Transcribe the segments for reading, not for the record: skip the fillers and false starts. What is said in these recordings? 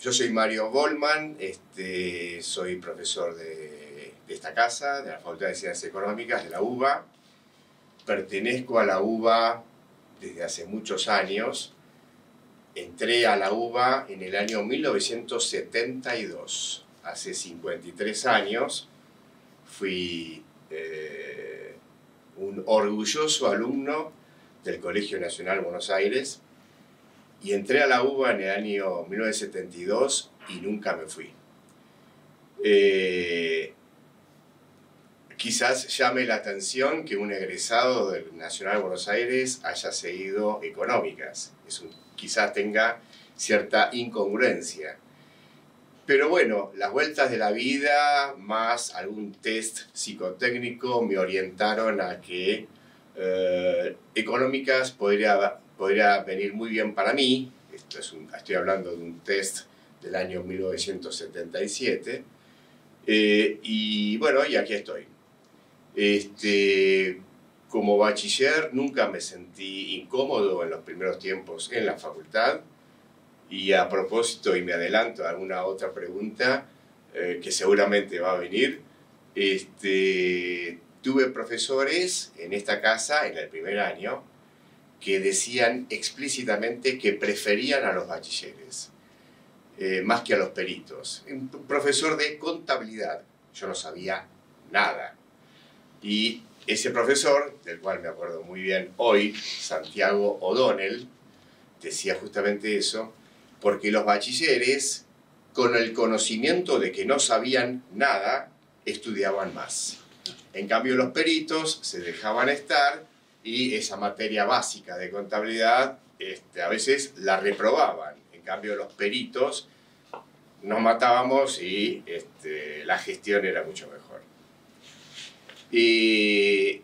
Yo soy Mario Bollman, soy profesor de esta casa, de la Facultad de Ciencias Económicas de la UBA. Pertenezco a la UBA desde hace muchos años. Entré a la UBA en el año 1972, hace 53 años. Fui un orgulloso alumno del Colegio Nacional Buenos Aires y entré a la UBA en el año 1972 y nunca me fui. Quizás llame la atención que un egresado del Nacional Buenos Aires haya seguido económicas. Quizás tenga cierta incongruencia. Pero bueno, las vueltas de la vida, más algún test psicotécnico, me orientaron a que económicas podría venir muy bien para mí. Estoy hablando de un test del año 1977. Y bueno, y aquí estoy. Como bachiller nunca me sentí incómodo en los primeros tiempos en la facultad. Y a propósito, y me adelanto a alguna otra pregunta que seguramente va a venir, tuve profesores en esta casa en el primer año que decían explícitamente que preferían a los bachilleres más que a los peritos. Un profesor de contabilidad, yo no sabía nada. Y ese profesor, del cual me acuerdo muy bien hoy, Santiago O'Donnell, decía justamente eso, porque los bachilleres, con el conocimiento de que no sabían nada, estudiaban más. En cambio, los peritos se dejaban estar y esa materia básica de contabilidad a veces la reprobaban. En cambio, los peritos nos matábamos y la gestión era mucho mejor. Y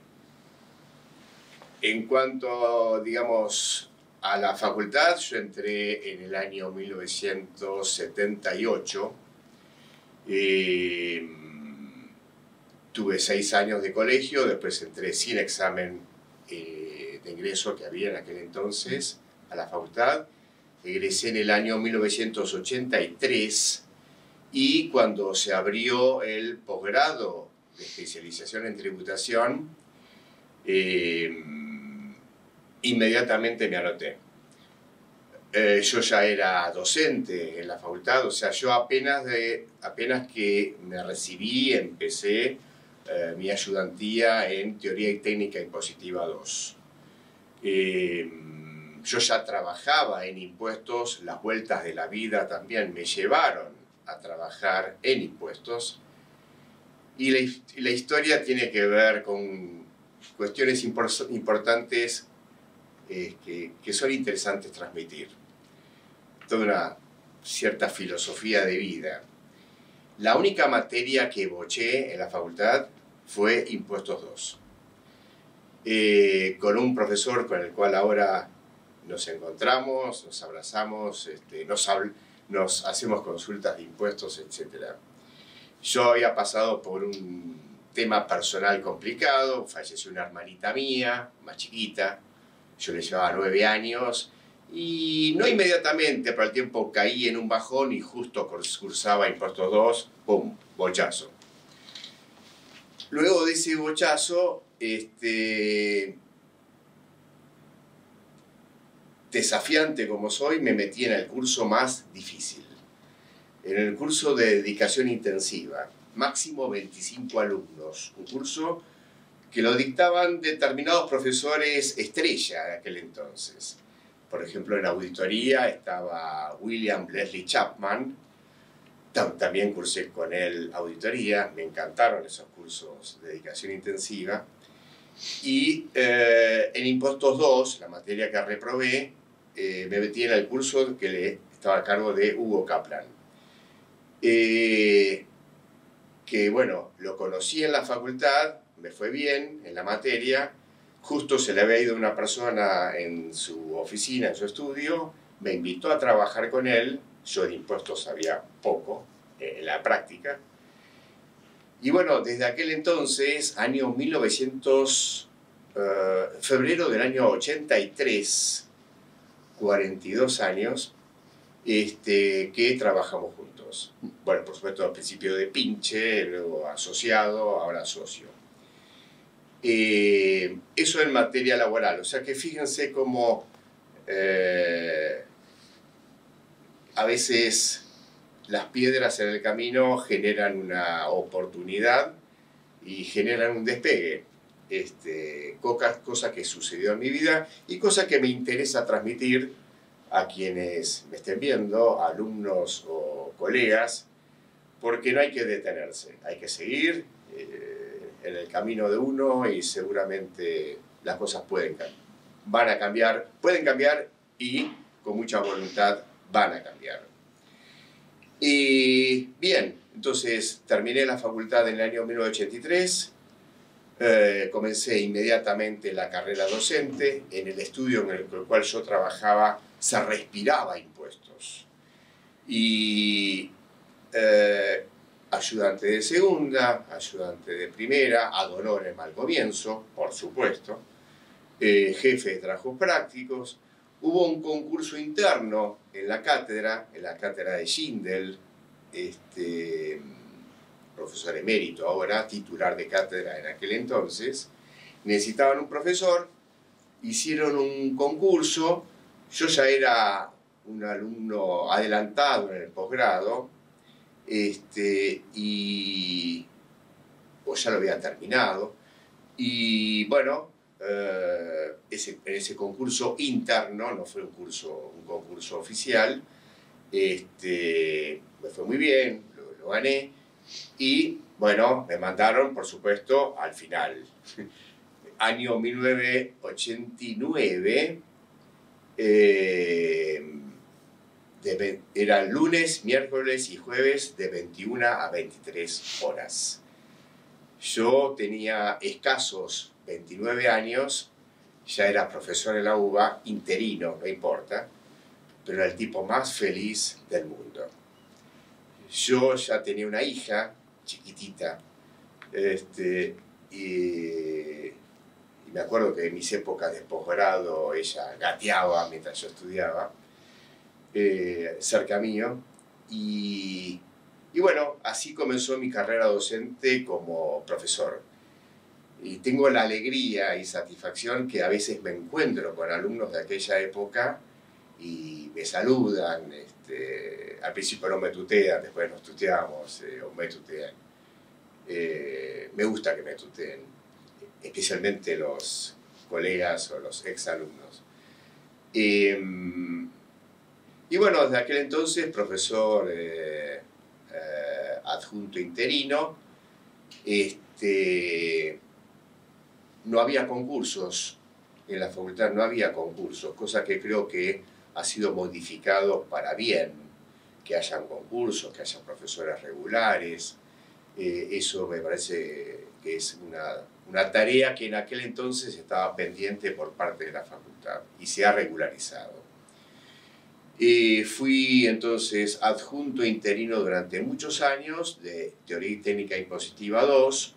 en cuanto, digamos, a la facultad, yo entré en el año 1978. Tuve 6 años de colegio, después entré sin examen de ingreso que había en aquel entonces a la facultad. Egresé en el año 1983 y cuando se abrió el posgrado de especialización en tributación, inmediatamente me anoté. Yo ya era docente en la facultad, o sea, yo apenas que me recibí empecé mi ayudantía en Teoría y Técnica Impositiva 2. Yo ya trabajaba en impuestos, las vueltas de la vida también me llevaron a trabajar en impuestos. Y la historia tiene que ver con cuestiones importantes que son interesantes transmitir. Toda una cierta filosofía de vida. La única materia que boché en la facultad fue Impuestos 2. Con un profesor con el cual ahora nos encontramos, nos abrazamos, nos hacemos consultas de impuestos, etc. Yo había pasado por un tema personal complicado, falleció una hermanita mía, más chiquita, yo le llevaba 9 años, y no inmediatamente, pero al tiempo caí en un bajón y justo cursaba Impuestos 2, ¡pum!, bochazo. Luego de ese bochazo, desafiante como soy, me metí en el curso más difícil. En el curso de dedicación intensiva, máximo 25 alumnos, un curso que lo dictaban determinados profesores estrella de aquel entonces. Por ejemplo, en auditoría estaba William Leslie Chapman, también cursé con él auditoría, me encantaron esos cursos de dedicación intensiva. Y en Impuestos 2, la materia que reprobé, me metí en el curso que estaba a cargo de Hugo Kaplan. Que bueno, lo conocí en la facultad, me fue bien en la materia, justo se le había ido una persona en su oficina, en su estudio, me invitó a trabajar con él, yo de impuestos sabía poco en la práctica, y bueno, desde aquel entonces, febrero del año 83, 42 años, que trabajamos juntos. Bueno, por supuesto, al principio de pinche, luego asociado, ahora socio. Eso en materia laboral, o sea que fíjense cómo a veces las piedras en el camino generan una oportunidad y generan un despegue. Cosa que sucedió en mi vida y cosa que me interesa transmitir a quienes me estén viendo, alumnos o colegas, porque no hay que detenerse, hay que seguir en el camino de uno y seguramente las cosas pueden cambiar y con mucha voluntad van a cambiar. Y bien, entonces terminé la facultad en el año 1983, comencé inmediatamente la carrera docente. En el estudio en el cual yo trabajaba se respiraba impuestos. Y ayudante de segunda, ayudante de primera, ad honorem al comienzo, por supuesto, jefe de trabajos prácticos. Hubo un concurso interno en la cátedra de Schindel, profesor emérito ahora, titular de cátedra en aquel entonces. Necesitaban un profesor, hicieron un concurso, yo ya era un alumno adelantado en el posgrado, o ya lo había terminado, y bueno, en ese concurso interno, no fue un concurso oficial, me fue muy bien, lo gané, y bueno, me mandaron, por supuesto, al final. Año 1989, era lunes, miércoles y jueves de 21 a 23 horas. Yo tenía escasos 29 años, ya era profesor en la UBA, interino, no importa, pero era el tipo más feliz del mundo. Yo ya tenía una hija chiquitita, y me acuerdo que en mis épocas de posgrado ella gateaba mientras yo estudiaba, cerca mío, y bueno, así comenzó mi carrera docente como profesor. Y tengo la alegría y satisfacción que a veces me encuentro con alumnos de aquella época y me saludan, al principio no me tutean, después nos tuteamos, o me tutean. Me gusta que me tuteen, especialmente los colegas o los exalumnos. Y bueno, desde aquel entonces, profesor adjunto interino, no había concursos, en la facultad no había concursos, cosa que creo que ha sido modificado para bien, que hayan concursos, que haya profesores regulares. Eso me parece que es una tarea que en aquel entonces estaba pendiente por parte de la facultad y se ha regularizado. Fui entonces adjunto interino durante muchos años de Teoría y Técnica Impositiva 2.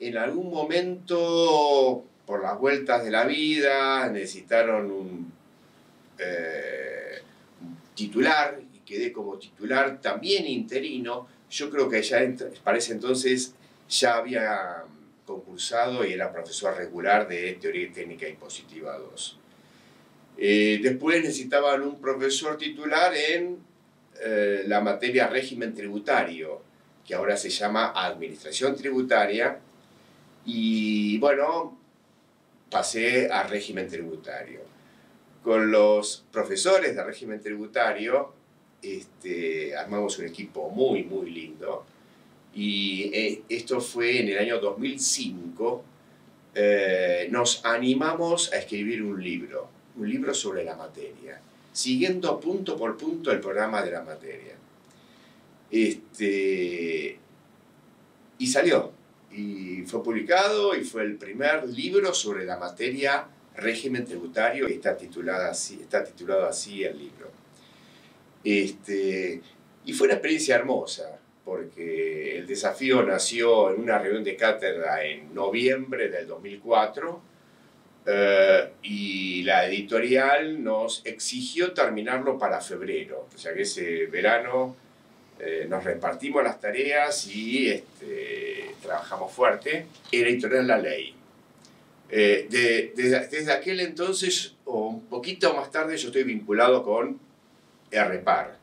En algún momento, por las vueltas de la vida, necesitaron un titular y quedé como titular, también interino. Yo creo que ya para ese entonces ya había concursado y era profesor regular de Teoría y Técnica Impositiva 2. Después necesitaban un profesor titular en la materia régimen tributario, que ahora se llama Administración Tributaria, y bueno, pasé a régimen tributario. Con los profesores de régimen tributario armamos un equipo muy, muy lindo, y esto fue en el año 2005. Nos animamos a escribir un libro sobre la materia, siguiendo punto por punto el programa de la materia. Y salió, y fue publicado, y fue el primer libro sobre la materia régimen tributario, y está titulado así el libro. Y fue una experiencia hermosa, porque el desafío nació en una reunión de cátedra en noviembre del 2004, y la editorial nos exigió terminarlo para febrero. O sea que ese verano nos repartimos las tareas y trabajamos fuerte. Era editorial La Ley. Desde aquel entonces, o un poquito más tarde, yo estoy vinculado con RPAR.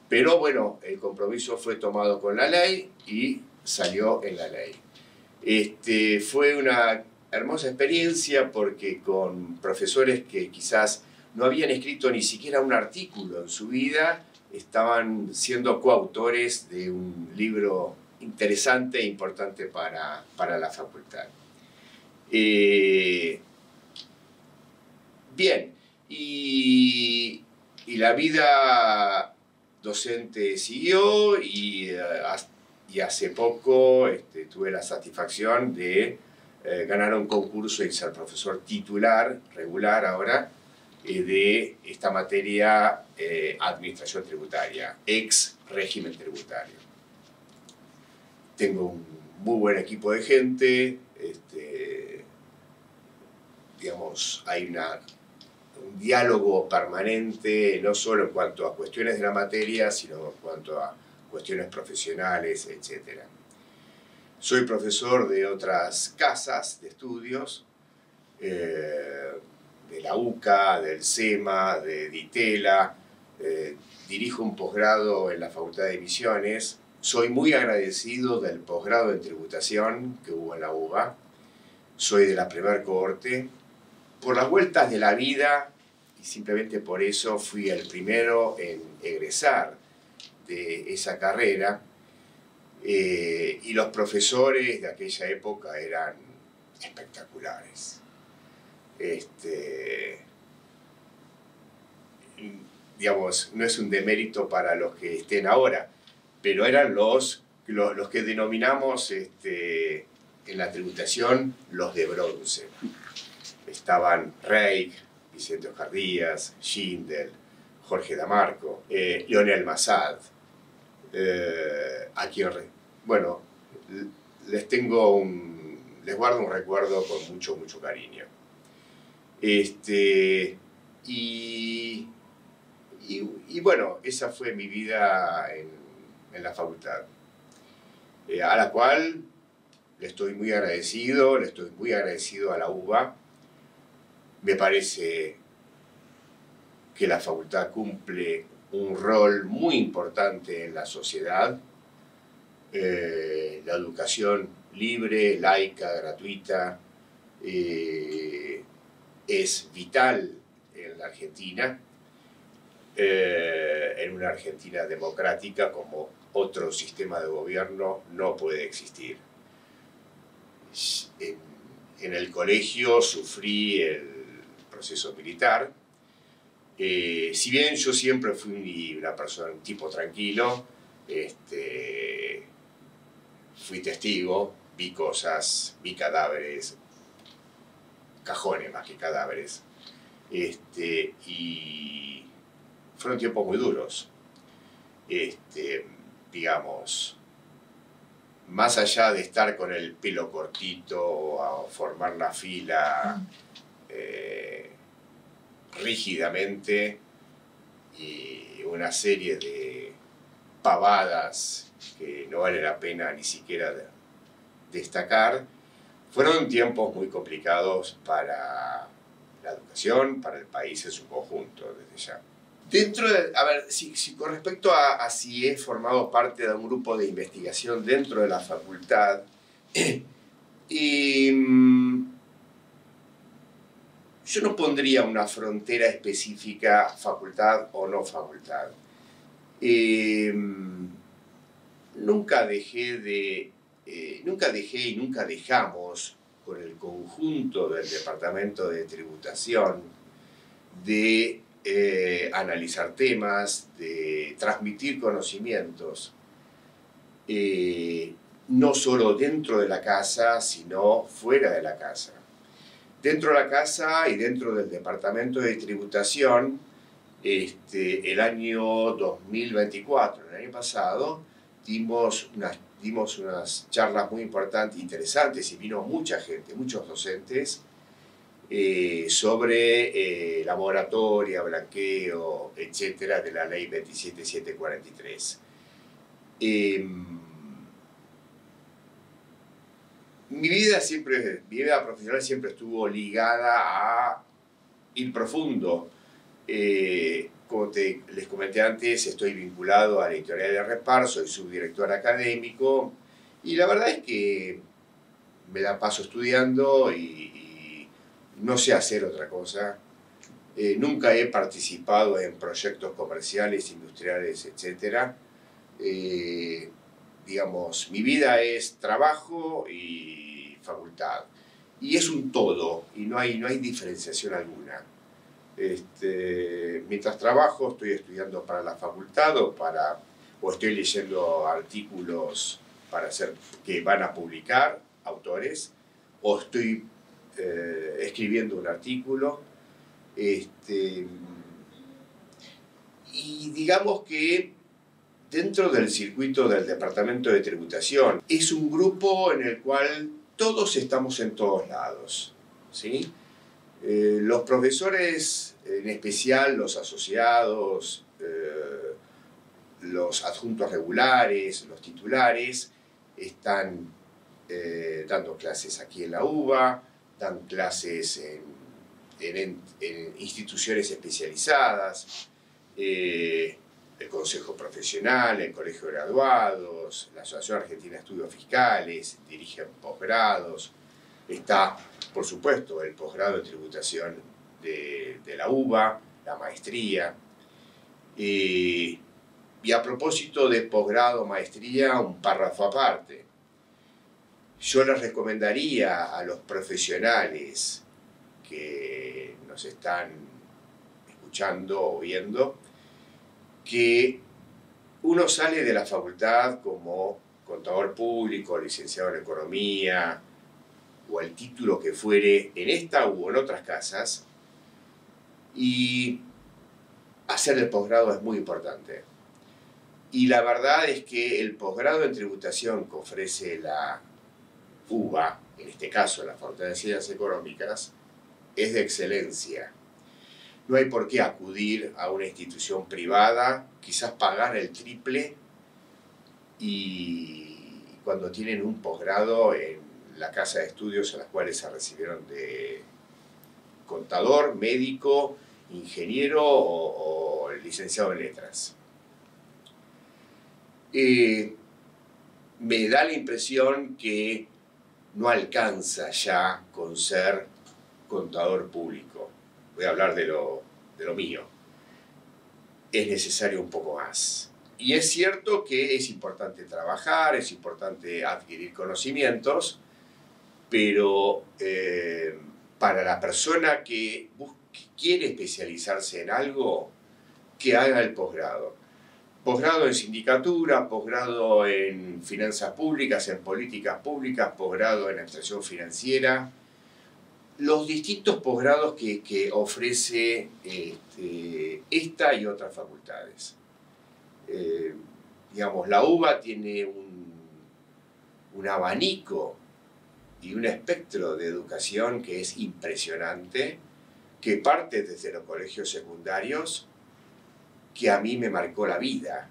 Pero bueno, el compromiso fue tomado con La Ley y salió en La Ley. Fue una hermosa experiencia porque con profesores que quizás no habían escrito ni siquiera un artículo en su vida, estaban siendo coautores de un libro interesante e importante para la facultad. Bien, y la vida docente siguió y hace poco tuve la satisfacción de ganar un concurso y ser profesor titular, regular ahora, de esta materia administración tributaria, ex régimen tributario. Tengo un muy buen equipo de gente, digamos, hay un diálogo permanente, no solo en cuanto a cuestiones de la materia, sino en cuanto a cuestiones profesionales, etc. Soy profesor de otras casas de estudios, de la UCA, del SEMA, de DITELA, dirijo un posgrado en la Facultad de Misiones. Soy muy agradecido del posgrado en tributación que hubo en la UBA. Soy de la primera cohorte. Por las vueltas de la vida, y simplemente por eso fui el primero en egresar de esa carrera, y los profesores de aquella época eran espectaculares. Digamos, no es un demérito para los que estén ahora, pero eran los que denominamos en la tributación los de bronce. Estaban Reich, Vicente Oscar Díaz, Schindel, Jorge Damarco, Leonel Massad, a quien, bueno, les guardo un recuerdo con mucho, mucho cariño. Y bueno, esa fue mi vida en la facultad, a la cual le estoy muy agradecido a la UBA. Me parece que la facultad cumple un rol muy importante en la sociedad. La educación libre, laica, gratuita, es vital en la Argentina, en una Argentina democrática como otro sistema de gobierno no puede existir. En el colegio sufrí el proceso militar. Si bien yo siempre fui un tipo tranquilo, fui testigo, vi cosas, vi cadáveres, cajones más que cadáveres, y fueron tiempos muy duros. Digamos, más allá de estar con el pelo cortito o formar la fila rígidamente, y una serie de pavadas que no vale la pena ni siquiera destacar, fueron tiempos muy complicados para la educación, para el país en su conjunto, desde ya. A ver, con respecto a si he formado parte de un grupo de investigación dentro de la facultad, yo no pondría una frontera específica, facultad o no facultad. Nunca dejé y nunca dejamos con el conjunto del Departamento de Tributación de analizar temas, de transmitir conocimientos, no solo dentro de la casa, sino fuera de la casa. Dentro de la casa y dentro del Departamento de Tributación, el año 2024, el año pasado, dimos unas charlas muy importantes, interesantes, y vino mucha gente, muchos docentes, sobre la moratoria, blanqueo, etcétera, de la ley 27743. Mi vida profesional siempre estuvo ligada a ir profundo. Como les comenté antes, estoy vinculado a la editorial de Repar, soy subdirector académico, y la verdad es que me la paso estudiando y no sé hacer otra cosa. Nunca he participado en proyectos comerciales, industriales, etc. Digamos, mi vida es trabajo y facultad. Y es un todo, y no hay diferenciación alguna. Mientras trabajo, estoy estudiando para la facultad o estoy leyendo artículos que van a publicar autores, o estoy escribiendo un artículo. Y digamos que dentro del circuito del Departamento de Tributación es un grupo en el cual todos estamos en todos lados, ¿sí? Los profesores, en especial los asociados, los adjuntos regulares, los titulares, están dando clases aquí en la UBA, dan clases en instituciones especializadas, el Consejo Profesional, el Colegio de Graduados, la Asociación Argentina de Estudios Fiscales, dirigen posgrados. Está, por supuesto, el posgrado de tributación de la UBA, la maestría. Y a propósito de posgrado, maestría, un párrafo aparte. Yo les recomendaría a los profesionales que nos están escuchando o viendo que uno sale de la facultad como contador público, licenciado en economía, o el título que fuere en esta u en otras casas, y hacer el posgrado es muy importante. Y la verdad es que el posgrado en tributación que ofrece la UBA, en este caso la Facultad de Ciencias Económicas, es de excelencia. No hay por qué acudir a una institución privada, quizás pagar el triple, y cuando tienen un posgrado en la casa de estudios en las cuales se recibieron de contador, médico, ingeniero o licenciado en letras. Me da la impresión que no alcanza ya con ser contador público. Voy a hablar de lo mío. Es necesario un poco más. Y es cierto que es importante trabajar, es importante adquirir conocimientos, pero para la persona que quiere especializarse en algo, que haga el posgrado. Posgrado en sindicatura, posgrado en finanzas públicas, en políticas públicas, posgrado en administración financiera. Los distintos posgrados que ofrece esta y otras facultades. Digamos, la UBA tiene un abanico y un espectro de educación que es impresionante, que parte desde los colegios secundarios, que a mí me marcó la vida.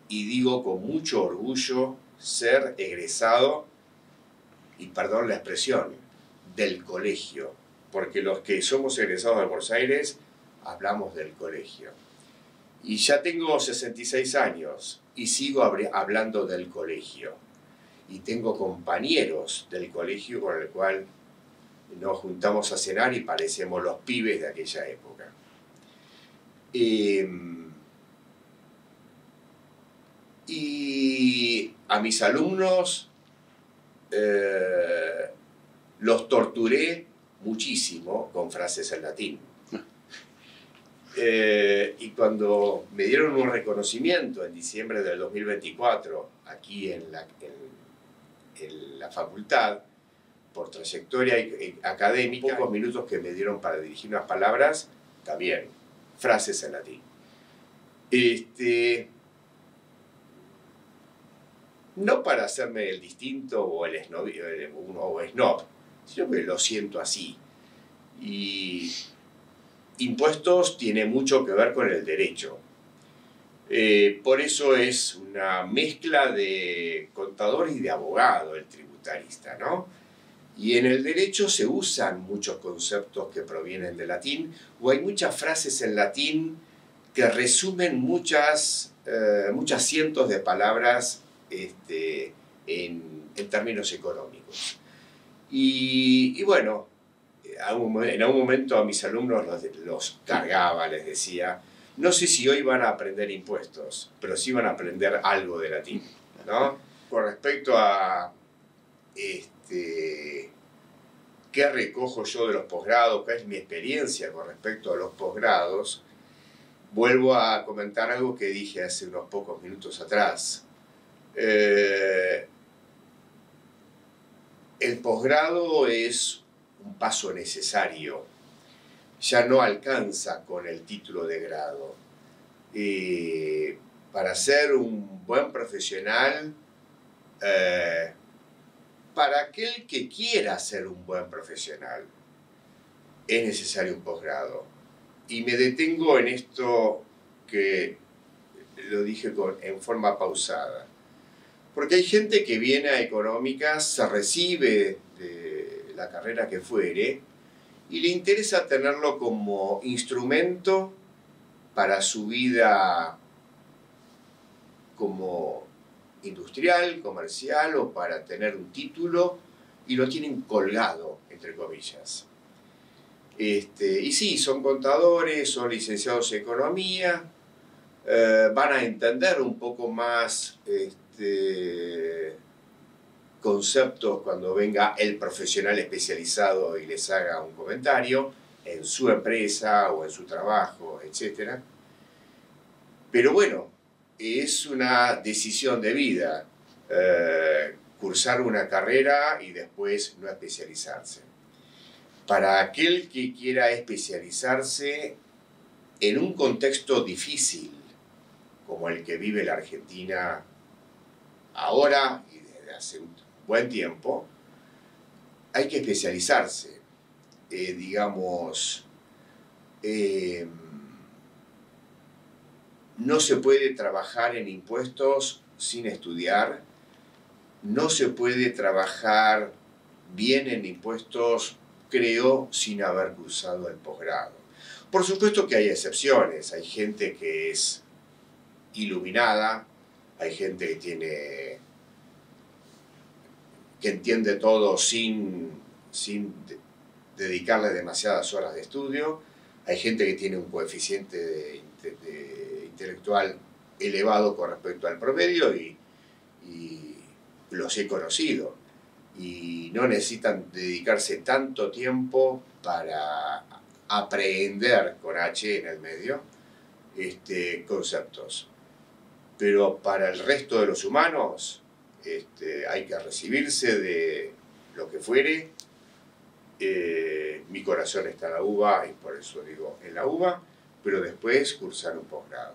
Y digo con mucho orgullo ser egresado, y perdón la expresión, del colegio, porque los que somos egresados de Buenos Aires hablamos del colegio. Y ya tengo 66 años y sigo hablando del colegio. Y tengo compañeros del colegio con el cual nos juntamos a cenar y parecemos los pibes de aquella época. Y a mis alumnos los torturé muchísimo con frases en latín. Y cuando me dieron un reconocimiento en diciembre del 2024, aquí en la facultad, por trayectoria académica, pocos minutos que me dieron para dirigir unas palabras, también frases en latín. No para hacerme el distinto o el snob, sino que lo siento así. Y impuestos tiene mucho que ver con el derecho. Por eso es una mezcla de contador y de abogado el tributarista, ¿no? Y en el derecho se usan muchos conceptos que provienen del latín, o hay muchas frases en latín que resumen muchas cientos de palabras en términos económicos. Y bueno, en algún momento a mis alumnos los cargaba, les decía, no sé si hoy van a aprender impuestos, pero sí van a aprender algo de latín, ¿no? Con respecto a qué recojo yo de los posgrados, qué es mi experiencia con respecto a los posgrados, vuelvo a comentar algo que dije hace unos pocos minutos atrás. El posgrado es un paso necesario, ya no alcanza con el título de grado. Para ser un buen profesional, para aquel que quiera ser un buen profesional, es necesario un posgrado. Y me detengo en esto que lo dije en forma pausada. Porque hay gente que viene a económicas, se recibe de la carrera que fuere, y le interesa tenerlo como instrumento para su vida como industrial, comercial, o para tener un título, y lo tienen colgado, entre comillas. Y sí, son contadores, son licenciados en economía, van a entender un poco más conceptos cuando venga el profesional especializado y les haga un comentario en su empresa o en su trabajo, etc. Pero bueno, es una decisión de vida cursar una carrera y después no especializarse. Para aquel que quiera especializarse en un contexto difícil como el que vive la Argentina ahora y desde hace un buen tiempo, hay que especializarse. No se puede trabajar en impuestos sin estudiar, no se puede trabajar bien en impuestos, creo, sin haber cursado el posgrado. Por supuesto que hay excepciones, hay gente que es iluminada, hay gente que entiende todo sin dedicarle demasiadas horas de estudio, hay gente que tiene un coeficiente intelectual elevado con respecto al promedio y los he conocido, y no necesitan dedicarse tanto tiempo para aprehender, con H en el medio, conceptos. Pero para el resto de los humanos hay que recibirse de lo que fuere. Mi corazón está en la UBA y por eso digo en la UBA, pero después cursar un posgrado.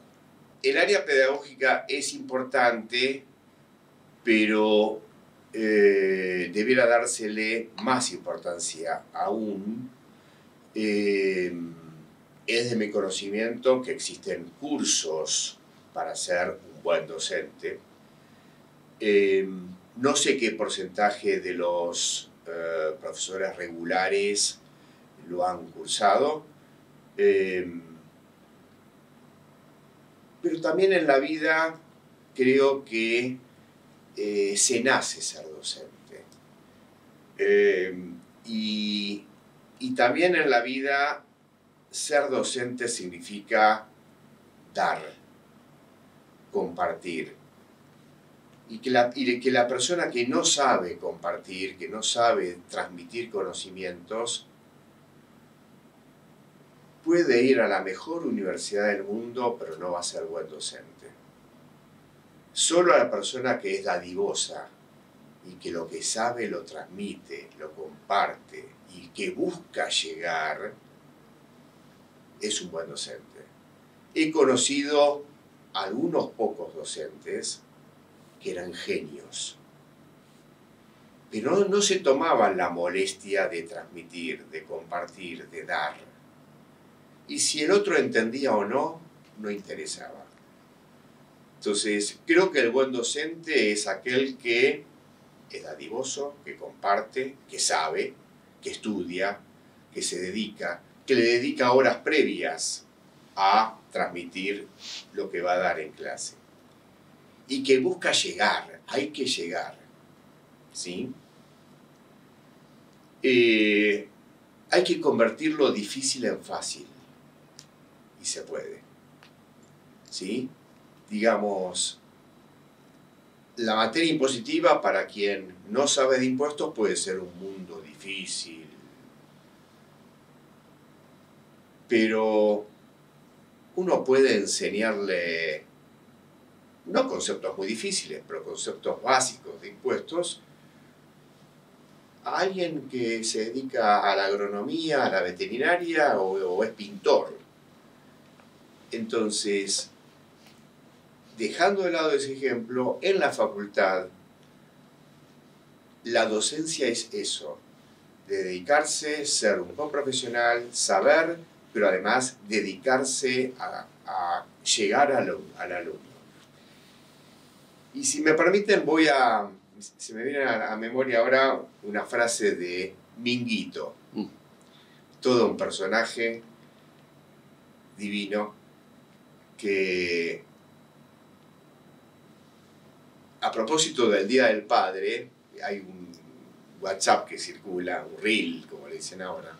El área pedagógica es importante, pero debiera dársele más importancia aún. Es de mi conocimiento que existen cursos para ser un buen docente. No sé qué porcentaje de los profesores regulares lo han cursado, pero también en la vida creo que se nace ser docente. Y también en la vida ser docente significa dar, compartir. Y que la persona que no sabe compartir, que no sabe transmitir conocimientos, puede ir a la mejor universidad del mundo, pero no va a ser buen docente. Solo a la persona que es dadivosa y que lo que sabe lo transmite, lo comparte y que busca llegar, es un buen docente. He conocido algunos pocos docentes que eran genios, pero no se tomaban la molestia de transmitir, de compartir, de dar. Y si el otro entendía o no, no interesaba. Entonces, creo que el buen docente es aquel que es dadivoso, que comparte, que sabe, que estudia, que se dedica, que le dedica horas previas a transmitir lo que va a dar en clase. Y que busca llegar, hay que llegar, ¿sí? Hay que convertir lo difícil en fácil, y se puede, ¿sí? Digamos, la materia impositiva para quien no sabe de impuestos puede ser un mundo difícil, pero uno puede enseñarle, no conceptos muy difíciles, pero conceptos básicos de impuestos, a alguien que se dedica a la agronomía, a la veterinaria o es pintor. Entonces, dejando de lado ese ejemplo, en la facultad, la docencia es eso, de dedicarse, ser un buen profesional, saber, pero además dedicarse a llegar al alumno. Y si me permiten, se me viene a memoria ahora una frase de Minguito, todo un personaje divino que, a propósito del Día del Padre, hay un WhatsApp que circula, un reel, como le dicen ahora,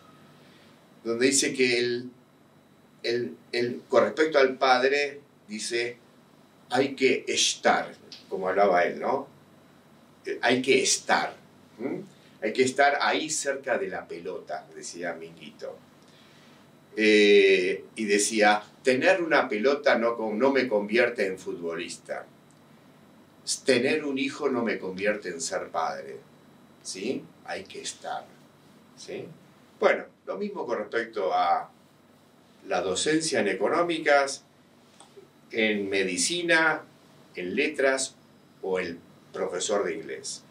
donde dice que con respecto al padre, dice, hay que estar, como hablaba él, ¿no? Hay que estar. Hay que estar ahí cerca de la pelota, decía Minguito. Y decía, tener una pelota no me convierte en futbolista. Tener un hijo no me convierte en ser padre. ¿Sí? Hay que estar. ¿Sí? Bueno, lo mismo con respecto a la docencia en económicas, en medicina, en letras o el profesor de inglés.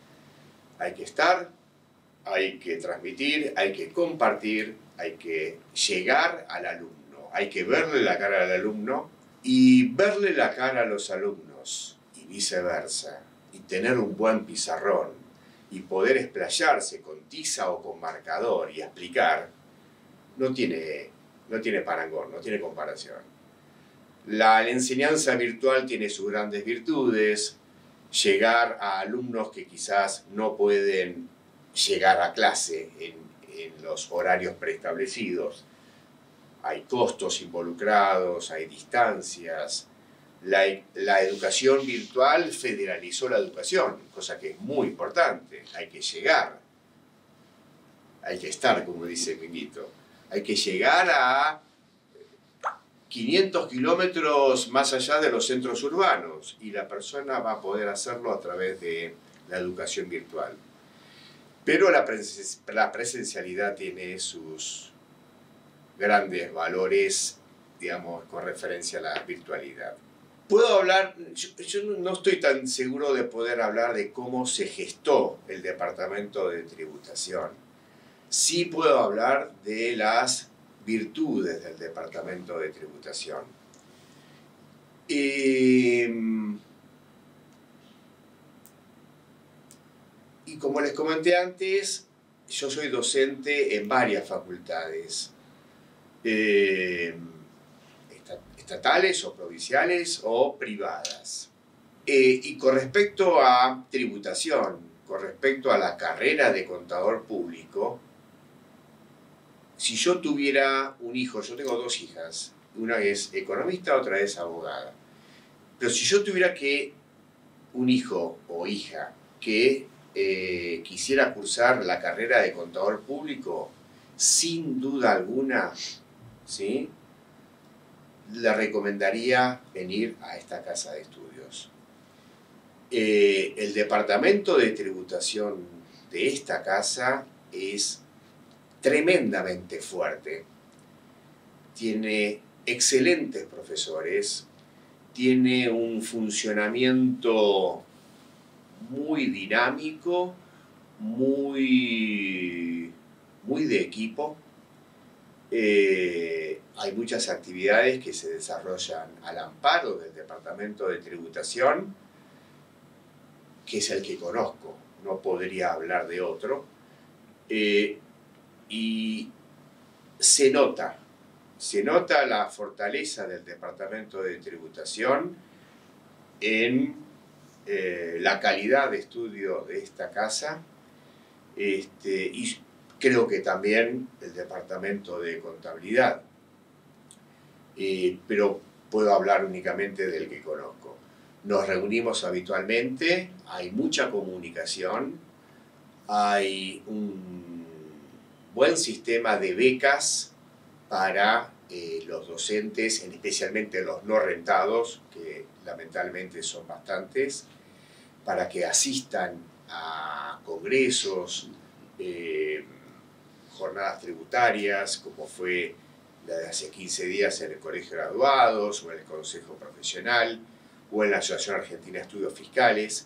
Hay que estar, hay que transmitir, hay que compartir, hay que llegar al alumno, hay que verle la cara al alumno y verle la cara a los alumnos y viceversa, y tener un buen pizarrón y poder explayarse con tiza o con marcador y explicar, no tiene parangón, no tiene comparación. La enseñanza virtual tiene sus grandes virtudes, llegar a alumnos que quizás no pueden llegar a clase en los horarios preestablecidos. Hay costos involucrados, hay distancias. La educación virtual federalizó la educación, cosa que es muy importante. Hay que llegar, hay que estar, como dice Minguito. Hay que llegar a 500 kilómetros más allá de los centros urbanos y la persona va a poder hacerlo a través de la educación virtual. Pero la presencialidad tiene sus grandes valores, digamos, con referencia a la virtualidad. Puedo hablar, yo no estoy tan seguro de poder hablar de cómo se gestó el Departamento de Tributación. Sí puedo hablar de las virtudes del Departamento de Tributación. Y como les comenté antes, yo soy docente en varias facultades, estatales o provinciales o privadas. Y con respecto a tributación, con respecto a la carrera de contador público, si yo tuviera un hijo, yo tengo dos hijas, una es economista, otra es abogada, pero si yo tuviera un hijo o hija que quisiera cursar la carrera de contador público, sin duda alguna, ¿sí?, le recomendaría venir a esta casa de estudios. El departamento de tributación de esta casa es tremendamente fuerte, tiene excelentes profesores, tiene un funcionamiento muy dinámico, muy de equipo. Hay muchas actividades que se desarrollan al amparo del Departamento de Tributación, que es el que conozco, no podría hablar de otro, y se nota la fortaleza del Departamento de Tributación en la calidad de estudio de esta casa, y creo que también el Departamento de Contabilidad, pero puedo hablar únicamente del que conozco. Nos reunimos habitualmente, hay mucha comunicación, hay un buen sistema de becas para los docentes, especialmente los no rentados, que lamentablemente son bastantes, para que asistan a congresos, jornadas tributarias, como fue la de hace 15 días en el Colegio de Graduados, o en el Consejo Profesional, o en la Asociación Argentina de Estudios Fiscales.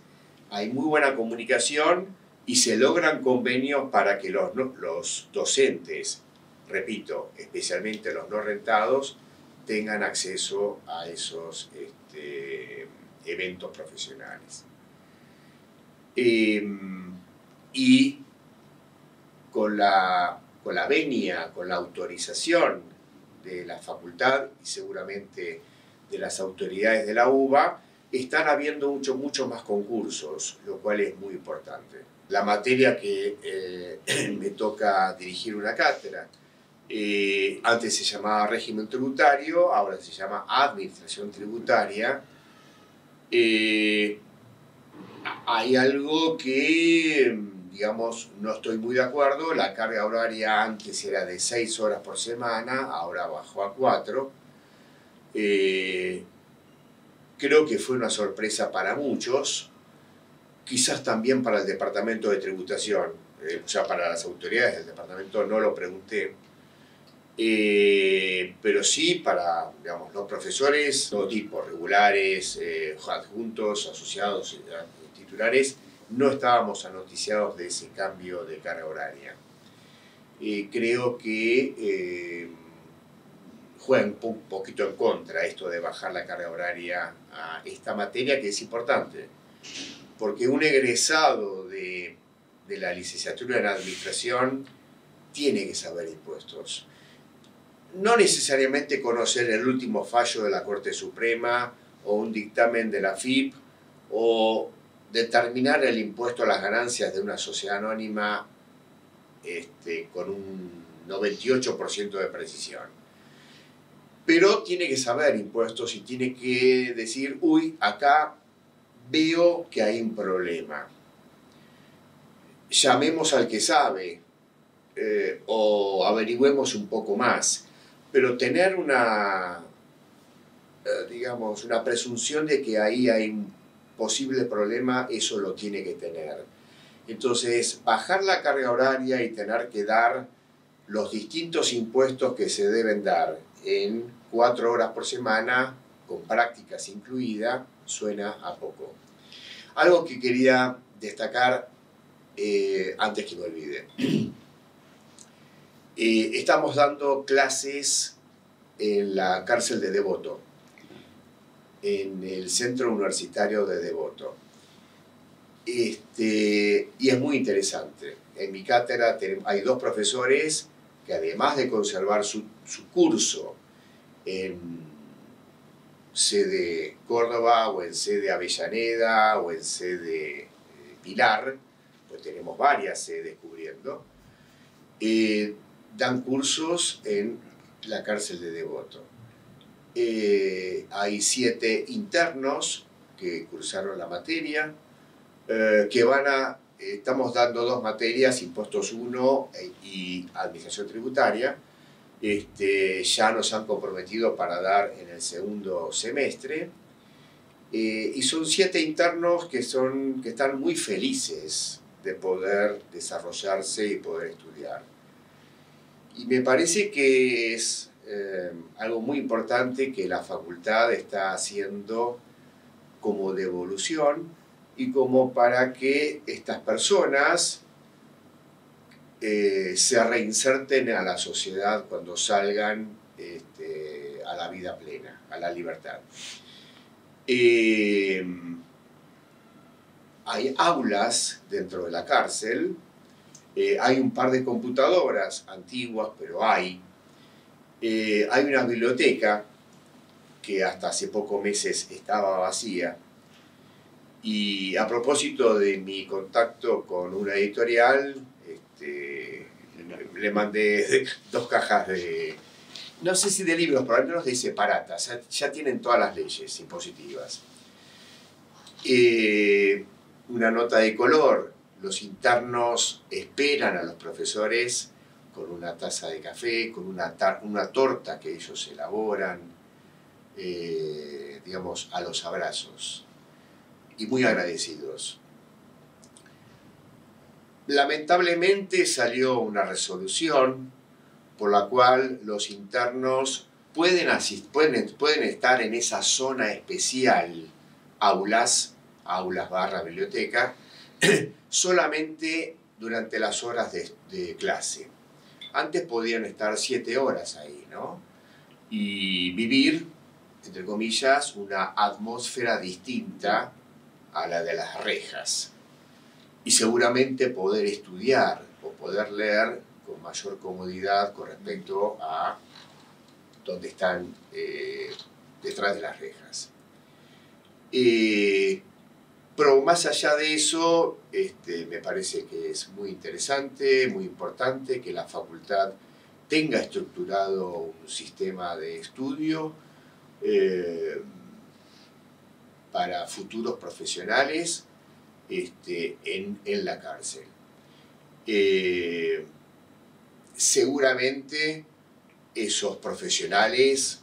Hay muy buena comunicación y se logran convenios para que los docentes, repito, especialmente los no rentados, tengan acceso a esos eventos profesionales. Y con la venia, con la autorización de la facultad y seguramente de las autoridades de la UBA, están habiendo muchos más concursos, lo cual es muy importante. La materia que me toca dirigir una cátedra, antes se llamaba régimen tributario, ahora se llama administración tributaria. Hay algo que, digamos, no estoy muy de acuerdo. La carga horaria antes era de 6 horas por semana, ahora bajó a 4. Creo que fue una sorpresa para muchos, quizás también para el Departamento de Tributación, o sea, para las autoridades del departamento no lo pregunté, pero sí para, digamos, los profesores, todo tipo, regulares, adjuntos, asociados, titulares, no estábamos anoticiados de ese cambio de carga horaria. Creo que juega un poquito en contra esto de bajar la carga horaria a esta materia, que es importante, porque un egresado de la licenciatura en administración tiene que saber impuestos. No necesariamente conocer el último fallo de la Corte Suprema o un dictamen de la AFIP o determinar el impuesto a las ganancias de una sociedad anónima con un 98% de precisión. Pero tiene que saber impuestos y tiene que decir, uy, acá veo que hay un problema. Llamemos al que sabe o averigüemos un poco más. Pero tener digamos, una presunción de que ahí hay un posible problema, eso lo tiene que tener. Entonces, bajar la carga horaria y tener que dar los distintos impuestos que se deben dar en 4 horas por semana, con prácticas incluidas, suena a poco. Algo que quería destacar antes que me olvide. Estamos dando clases en la cárcel de Devoto, en el Centro Universitario de Devoto. Y es muy interesante. En mi cátedra hay 2 profesores que, además de conservar su curso en sede Córdoba o en sede Avellaneda o en sede Pilar, pues tenemos varias sedes cubriendo, dan cursos en la cárcel de Devoto. Hay 7 internos que cursaron la materia, estamos dando 2 materias, Impuestos 1 y Administración Tributaria. Ya nos han comprometido para dar en el segundo semestre. Y son 7 internos que están muy felices de poder desarrollarse y poder estudiar. Y me parece que es algo muy importante que la facultad está haciendo como devolución y como para que estas personas se reinserten a la sociedad cuando salgan a la vida plena, a la libertad. Hay aulas dentro de la cárcel, hay un par de computadoras antiguas, pero hay una biblioteca que hasta hace pocos meses estaba vacía. Y a propósito de mi contacto con una editorial, le mandé 2 cajas de, no sé si de libros, pero al menos de separatas. Ya tienen todas las leyes impositivas. Una nota de color: los internos esperan a los profesores con una taza de café, con una torta que ellos elaboran, digamos, a los abrazos, y muy agradecidos. Lamentablemente salió una resolución por la cual los internos pueden estar en esa zona especial, aulas / biblioteca, solamente durante las horas de clase. Antes podían estar 7 horas ahí, ¿no? Y vivir, entre comillas, una atmósfera distinta a la de las rejas. Y seguramente poder estudiar o poder leer con mayor comodidad con respecto a donde están detrás de las rejas. Pero más allá de eso, me parece que es muy interesante, muy importante que la facultad tenga estructurado un sistema de estudio para futuros profesionales en la cárcel. Seguramente esos profesionales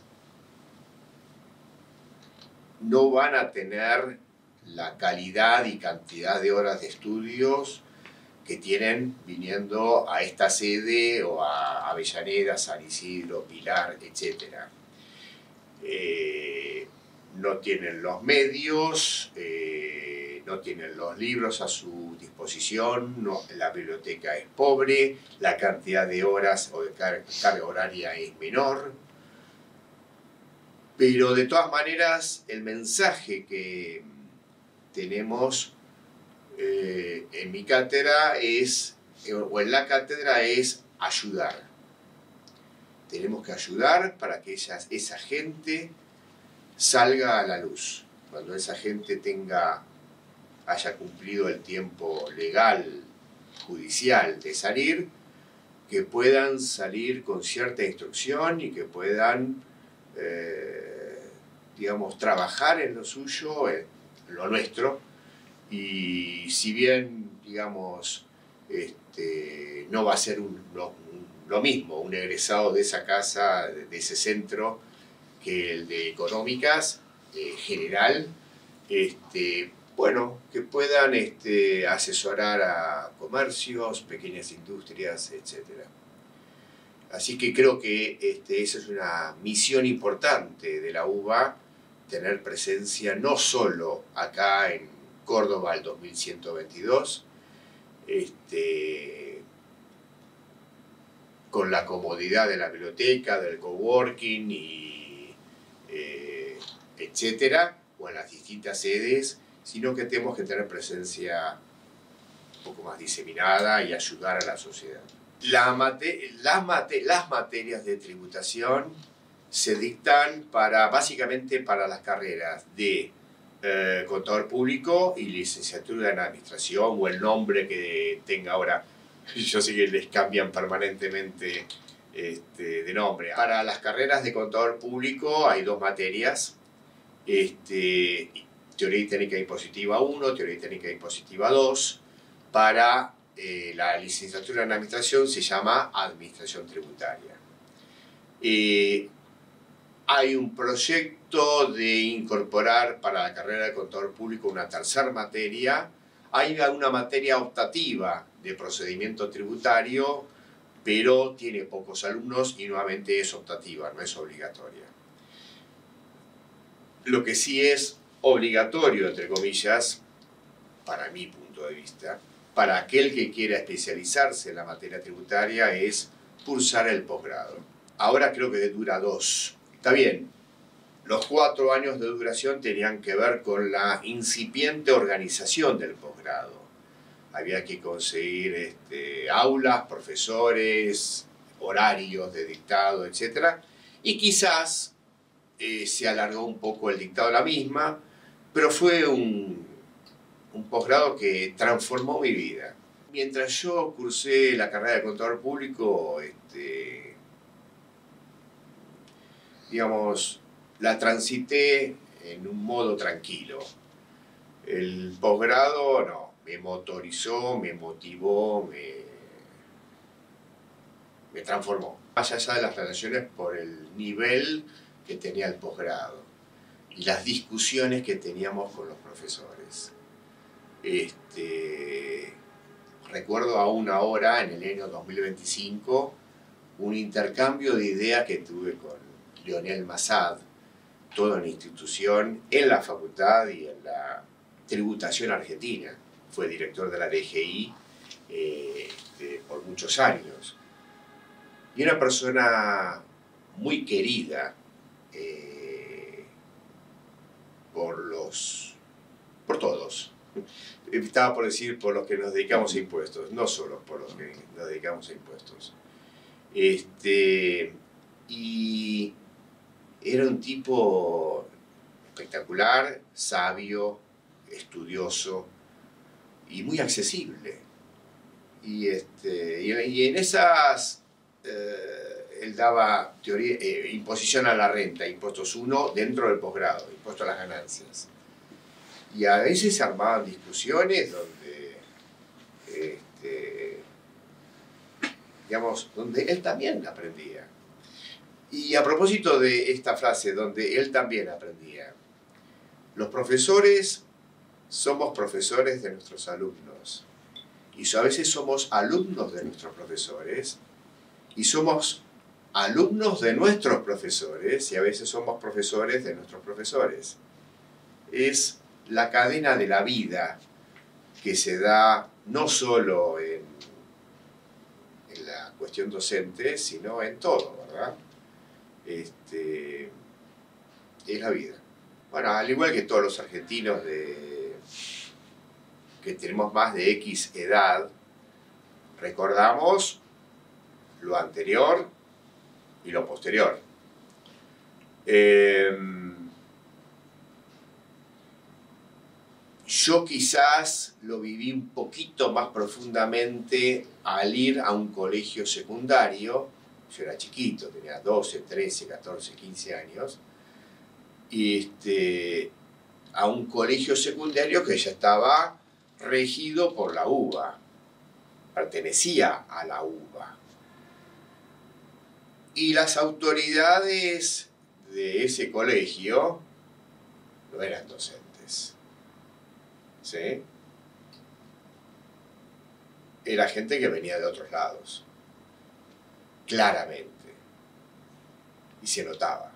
no van a tener la calidad y cantidad de horas de estudios que tienen viniendo a esta sede o a Avellaneda, San Isidro, Pilar, etc. No tienen los medios, no tienen los libros a su disposición, la biblioteca es pobre, la cantidad de horas o de carga horaria es menor. Pero de todas maneras, el mensaje que tenemos en mi cátedra o en la cátedra es ayudar. Tenemos que ayudar para que esa gente salga a la luz. Cuando esa gente haya cumplido el tiempo legal, judicial de salir, que puedan salir con cierta instrucción y que puedan, digamos, trabajar en lo suyo, en lo nuestro. Y si bien, digamos, no va a ser lo mismo un egresado de esa casa, de ese centro, que el de económicas general, bueno, que puedan asesorar a comercios, pequeñas industrias, etc. Así que creo que esa es una misión importante de la UBA, tener presencia no solo acá en Córdoba al 2122, con la comodidad de la biblioteca, del coworking y etcétera, o en las distintas sedes, sino que tenemos que tener presencia un poco más diseminada y ayudar a la sociedad. Las materias de tributación se dictan básicamente para las carreras de contador público y licenciatura en administración, o el nombre que tenga ahora. Yo sé que les cambian permanentemente de nombre. Para las carreras de contador público hay 2 materias, teoría y técnica impositiva 1, teoría y técnica impositiva 2. Para la licenciatura en administración se llama administración tributaria. Hay un proyecto de incorporar para la carrera de contador público una 3ª materia. Hay una materia optativa de procedimiento tributario, pero tiene pocos alumnos y nuevamente es optativa, no es obligatoria. Lo que sí es obligatorio, entre comillas, para mi punto de vista, para aquel que quiera especializarse en la materia tributaria es cursar el posgrado. Ahora creo que dura 2. Está bien, los 4 años de duración tenían que ver con la incipiente organización del posgrado. Había que conseguir aulas, profesores, horarios de dictado, etc. Y quizás se alargó un poco el dictado de la misma, pero fue un posgrado que transformó mi vida. Mientras yo cursé la carrera de contador público, digamos, la transité en un modo tranquilo. El posgrado no, me motorizó, me motivó, me transformó. Más allá de las relaciones, por el nivel que tenía el posgrado y las discusiones que teníamos con los profesores. Recuerdo aún ahora, en el año 2025, un intercambio de ideas que tuve con Lionel Massad, toda una institución en la facultad y en la tributación argentina. Fue director de la DGI por muchos años. Y una persona muy querida por todos. Estaba por decir por los que nos dedicamos a impuestos, no solo por los que nos dedicamos a impuestos. Y era un tipo espectacular, sabio, estudioso y muy accesible. Y en esas él daba teoría, imposición a la renta, impuestos 1 dentro del posgrado, impuesto a las ganancias. Y a veces se armaban discusiones donde, digamos, donde él también aprendía. Y a propósito de esta frase, donde él también aprendía, los profesores somos profesores de nuestros alumnos. Y a veces somos alumnos de nuestros profesores, y somos alumnos de nuestros profesores, y a veces somos profesores de nuestros profesores. Es la cadena de la vida que se da no solo en la cuestión docente, sino en todo, ¿verdad? Es la vida. Bueno, al igual que todos los argentinos que tenemos más de X edad, recordamos lo anterior y lo posterior. Yo quizás lo viví un poquito más profundamente al ir a un colegio secundario. Yo era chiquito, tenía 12, 13, 14, 15 años. Y a un colegio secundario que ya estaba regido por la UBA. Pertenecía a la UBA. Y las autoridades de ese colegio no eran docentes. ¿Sí? Era gente que venía de otros lados, claramente, y se notaba.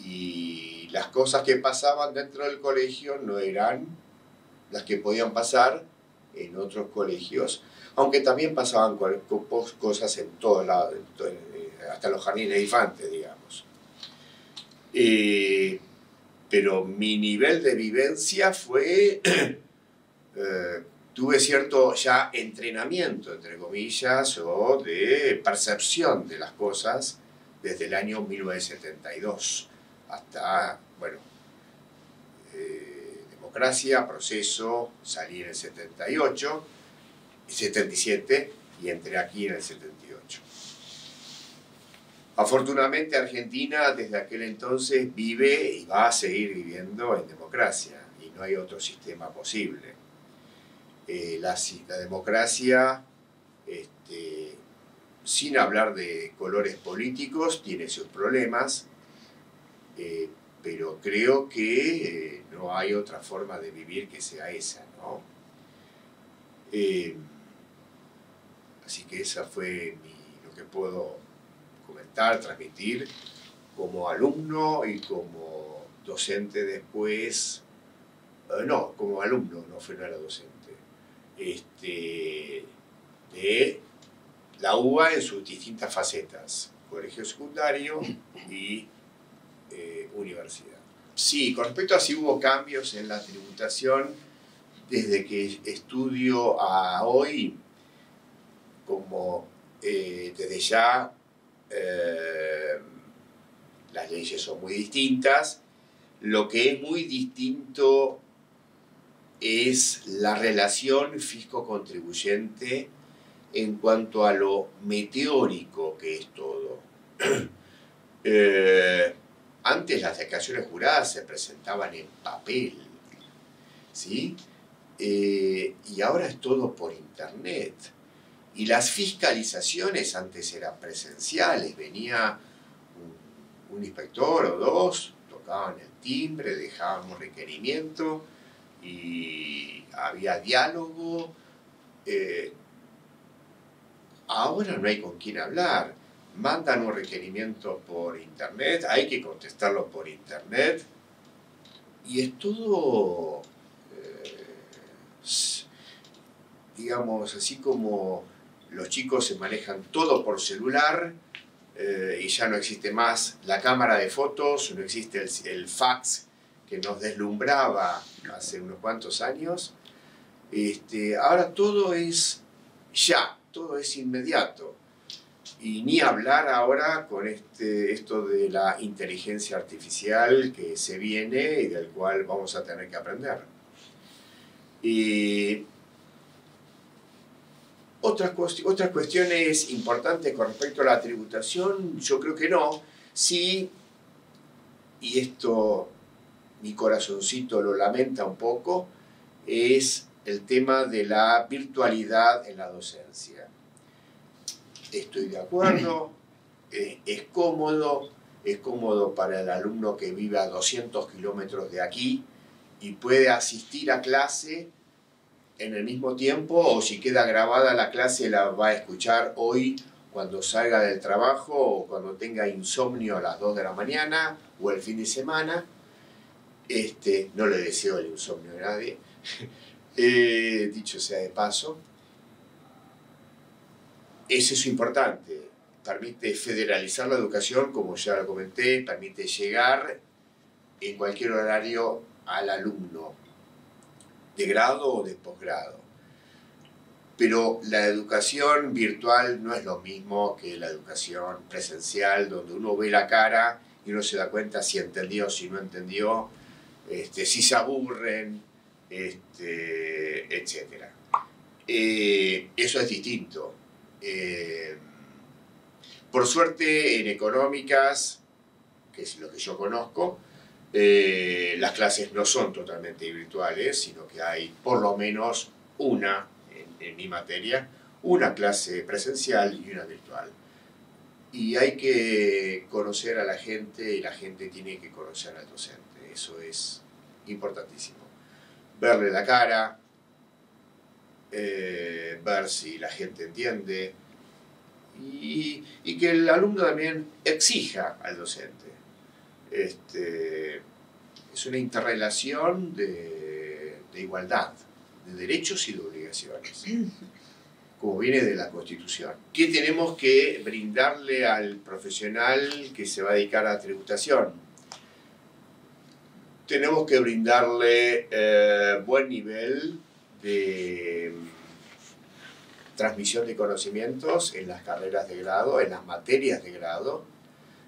Y las cosas que pasaban dentro del colegio no eran las que podían pasar en otros colegios, aunque también pasaban cosas en todos lados, hasta los jardines de infantes, digamos. Pero mi nivel de vivencia fue, tuve cierto ya entrenamiento, entre comillas, o de percepción de las cosas desde el año 1972 hasta, bueno, democracia, proceso, salí en el 78, 77 y entré aquí en el 78. Afortunadamente Argentina desde aquel entonces vive y va a seguir viviendo en democracia y no hay otro sistema posible. La democracia, sin hablar de colores políticos, tiene sus problemas, pero creo que no hay otra forma de vivir que sea esa, ¿no? Así que esa fue lo que puedo comentar, transmitir como alumno y como docente después no, como alumno, no era docente, de la UBA en sus distintas facetas, colegio secundario y universidad. Sí, con respecto a si hubo cambios en la tributación, desde que estudio a hoy, como desde ya las leyes son muy distintas, lo que es muy distinto es la relación fisco-contribuyente en cuanto a lo meteórico que es todo. Antes las declaraciones juradas se presentaban en papel, ¿sí? Y ahora es todo por internet. Y las fiscalizaciones antes eran presenciales, venía un inspector o dos, tocaban el timbre, dejaban un requerimiento y había diálogo. Ahora no hay con quién hablar. Mandan un requerimiento por internet, hay que contestarlo por internet y es todo, digamos, así como los chicos se manejan todo por celular y ya no existe más la cámara de fotos, no existe el fax que nos deslumbraba hace unos cuantos años. Ahora todo es ya, todo es inmediato. Y ni hablar ahora con esto de la inteligencia artificial que se viene y del cual vamos a tener que aprender. Y otras cuestiones importantes con respecto a la tributación, yo creo que no. Sí, y esto mi corazoncito lo lamenta un poco, es el tema de la virtualidad en la docencia. Estoy de acuerdo, es cómodo para el alumno que vive a 200 kilómetros de aquí y puede asistir a clase en el mismo tiempo, o si queda grabada la clase la va a escuchar hoy cuando salga del trabajo o cuando tenga insomnio a las 2 de la mañana o el fin de semana. No le deseo el insomnio a nadie, dicho sea de paso. Eso es importante, permite federalizar la educación, como ya lo comenté, permite llegar en cualquier horario al alumno, de grado o de posgrado. Pero la educación virtual no es lo mismo que la educación presencial, donde uno ve la cara y uno se da cuenta si entendió o si no entendió, si se aburren, etc. Eso es distinto. Por suerte, en económicas, que es lo que yo conozco, las clases no son totalmente virtuales, sino que hay por lo menos una, en mi materia, una clase presencial y una virtual. Y hay que conocer a la gente y la gente tiene que conocer al docente. Eso es importantísimo. Verle la cara, ver si la gente entiende y que el alumno también exija al docente. Es una interrelación de igualdad, de derechos y de obligaciones, como viene de la Constitución. ¿Qué tenemos que brindarle al profesional que se va a dedicar a la tributación? Tenemos que brindarle buen nivel de transmisión de conocimientos en las carreras de grado, en las materias de grado,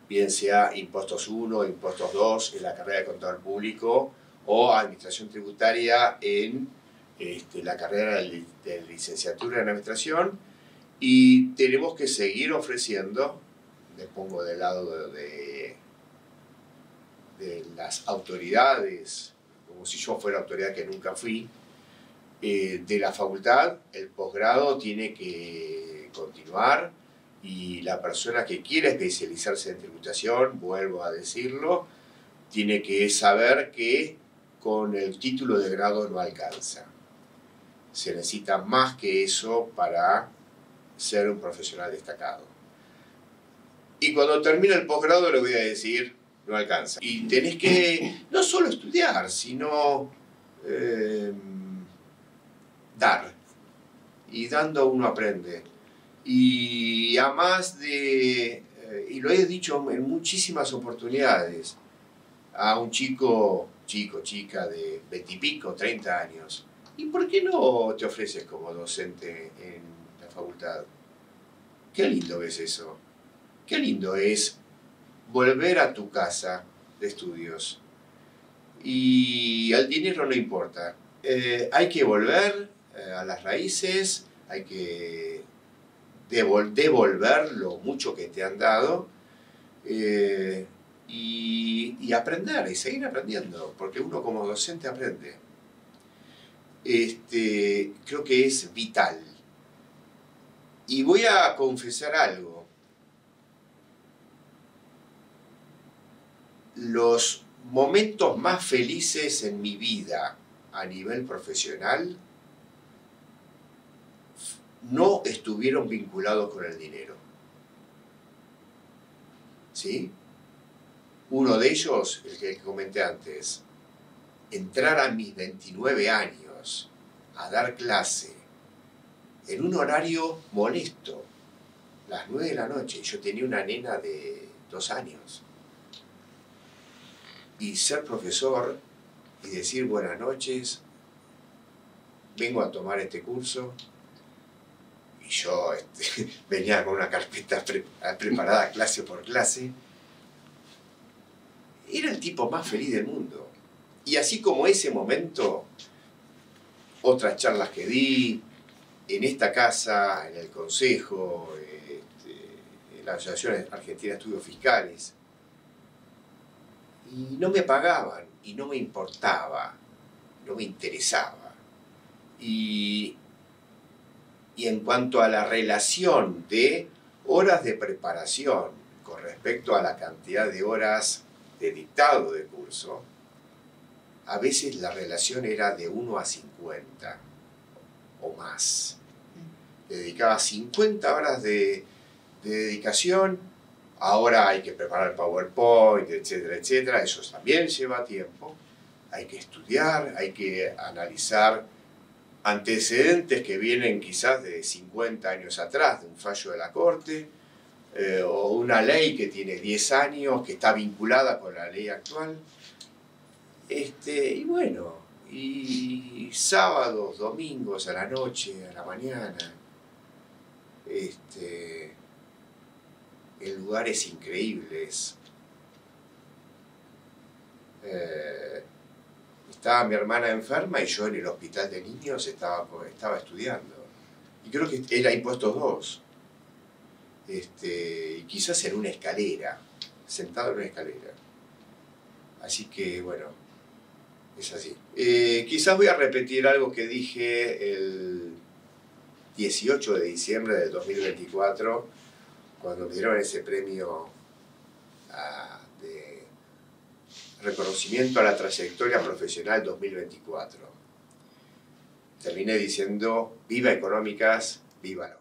bien sea impuestos 1, impuestos 2 en la carrera de contador público o administración tributaria en la carrera de licenciatura en administración, y tenemos que seguir ofreciendo, me pongo del lado de las autoridades, como si yo fuera autoridad que nunca fui, de la facultad, el posgrado tiene que continuar y la persona que quiera especializarse en tributación, vuelvo a decirlo, tiene que saber que con el título de grado no alcanza. Se necesita más que eso para ser un profesional destacado. Y cuando termine el posgrado le voy a decir, no alcanza. Y tenés que no solo estudiar, sino dar. Y dando uno aprende. Y además y lo he dicho en muchísimas oportunidades, a un chica de 20 y pico, 30 años, ¿y por qué no te ofreces como docente en la facultad? Qué lindo es eso. Qué lindo es volver a tu casa de estudios. Y al dinero no importa. Hay que volver a las raíces, hay que devolver lo mucho que te han dado y aprender, y seguir aprendiendo, porque uno como docente aprende. Creo que es vital. Y voy a confesar algo. Los momentos más felices en mi vida a nivel profesional no estuvieron vinculados con el dinero. ¿Sí? Uno de ellos, el que comenté antes, entrar a mis 29 años a dar clase en un horario molesto, las 9 de la noche, yo tenía una nena de 2 años, y ser profesor y decir buenas noches, vengo a tomar este curso, y yo venía con una carpeta preparada clase por clase. Era el tipo más feliz del mundo. Y así como ese momento, otras charlas que di en esta casa, en el Consejo, en la Asociación Argentina de Estudios Fiscales, y no me pagaban, y no me importaba, no me interesaba. Y en cuanto a la relación de horas de preparación con respecto a la cantidad de horas de dictado de curso, a veces la relación era de 1 a 50 o más. Le dedicaba 50 horas de dedicación, ahora hay que preparar PowerPoint, etcétera, etcétera, eso también lleva tiempo, hay que estudiar, hay que analizar antecedentes que vienen quizás de 50 años atrás, de un fallo de la Corte, o una ley que tiene 10 años, que está vinculada con la ley actual. Y bueno, y sábados, domingos, a la noche, a la mañana, en lugares increíbles. Estaba mi hermana enferma y yo en el hospital de niños estaba estudiando. Y creo que era Impuestos 2. Y quizás en una escalera, sentado en una escalera. Así que, bueno, es así. Quizás voy a repetir algo que dije el 18 de diciembre del 2024, cuando me dieron ese premio de reconocimiento a la trayectoria profesional 2024. Terminé diciendo, viva Económicas, viva la